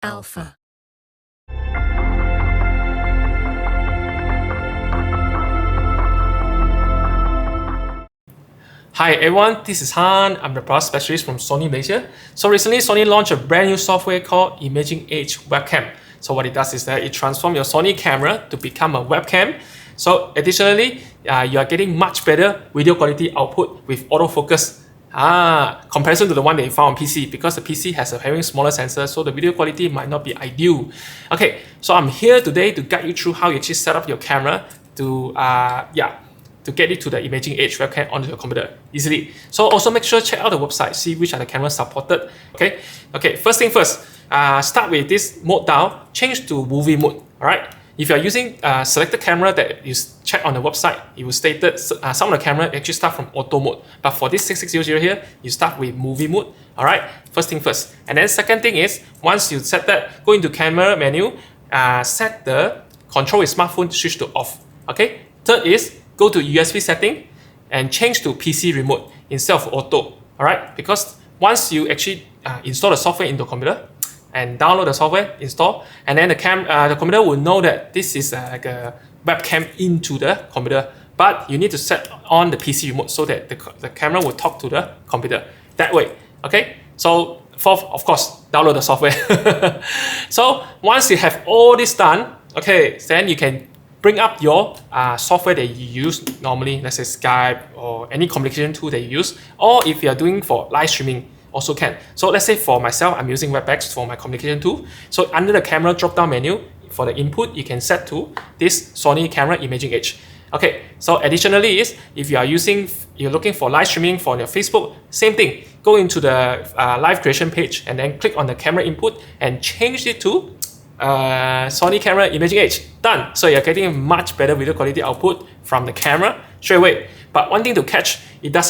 Alpha. Hi everyone, this is Han. I'm the product specialist from Sony Malaysia. So recently Sony launched a brand new software called Edge Webcam. So what it does is that it transforms your Sony camera to become a webcam. So additionally, you are getting much better video quality output with autofocus. Comparison to the one that you found on PC, because the PC has a very smaller sensor, so the video quality might not be ideal. Okay, so I'm here today to guide you through how you actually set up your camera to get it to the Edge webcam onto your computer easily. So also make sure check out the website, see which are the cameras supported. Okay. First thing first, start with this mode dial, change to movie mode. All right. If you are using selected camera that you check on the website, it will state that some of the camera actually start from auto mode. But for this 6600 here, you start with movie mode. All right. First thing first. And then second thing is, once you set that, go into camera menu, set the control with smartphone switch to off. Okay. Third is, go to USB setting and change to PC remote instead of auto. All right, because once you actually install the software into the computer and download the software, install, and then the computer will know that this is like a webcam into the computer. But you need to set on the PC remote so that the camera will talk to the computer that way. Okay, so fourth, of course, download the software. So once you have all this done, okay, then you can bring up your software that you use normally, let's say Skype or any communication tool that you use, or if you are doing for live streaming, also can. So let's say for myself, I'm using WebEx for my communication tool. So under the camera drop-down menu, for the input, you can set to this Sony camera Imaging Edge. Okay, so additionally is, if you're looking for live streaming for your Facebook, same thing. Go into the live creation page and then click on the camera input and change it to Sony camera Imaging Edge. Done. So you're getting a much better video quality output from the camera straight away. But one thing to catch, it does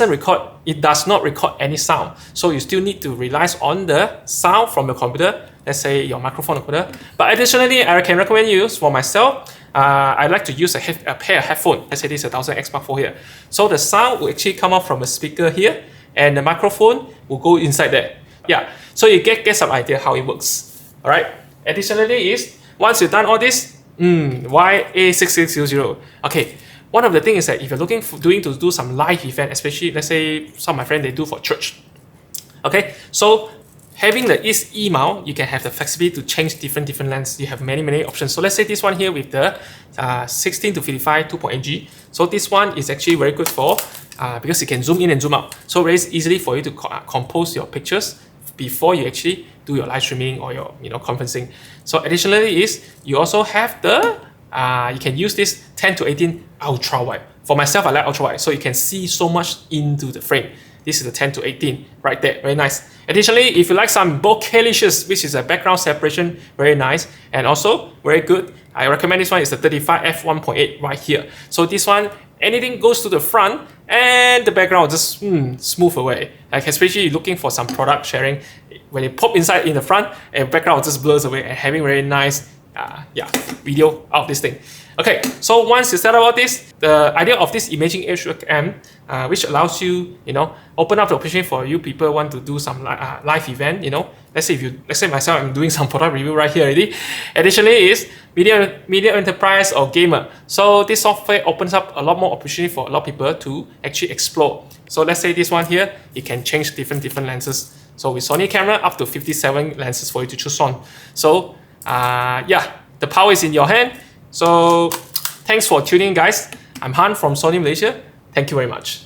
not record any sound. So you still need to rely on the sound from the computer, let's say your microphone or computer. But additionally, I can recommend you, for myself, I like to use a pair of headphones. Let's say this is a 1000X Mark IV here. So the sound will actually come out from a speaker here, and the microphone will go inside there. Yeah, so you get some idea how it works. All right. Additionally is, once you've done all this, why A6600? Okay, one of the things is that if you're looking for to do some live event, especially let's say some of my friends, they do for church. Okay, so having the E mount, you can have the flexibility to change different lenses. You have many options. So let's say this one here with the 16 to 55 2.8G. So this one is actually very good for because you can zoom in and zoom out. So very easily for you to compose your pictures before you actually do your live streaming or your conferencing. So additionally is, you also have the you can use this 10 to 18 ultra wide. For myself, I like ultra wide, so you can see so much into the frame. This is the 10 to 18 right there, very nice. Additionally, if you like some bokeh-licious, which is a background separation, very nice, and also very good, I recommend this one is the 35 f1.8 right here. So this one, anything goes to the front and the background just smooth away. Like especially looking for some product sharing, when it pop inside in the front and background just blurs away, and having very nice video out of this thing. Okay, so once you set up all this, the idea of this Imaging Edge webcam, which allows you, open up the opportunity for you people want to do some live event, let's say myself, I'm doing some product review right here already. Additionally is media enterprise or gamer. So this software opens up a lot more opportunity for a lot of people to actually explore. So let's say this one here, it can change different lenses. So with Sony camera, up to 57 lenses for you to choose on. So the power is in your hand. So thanks for tuning in, guys. I'm Han from Sony Malaysia. Thank you very much.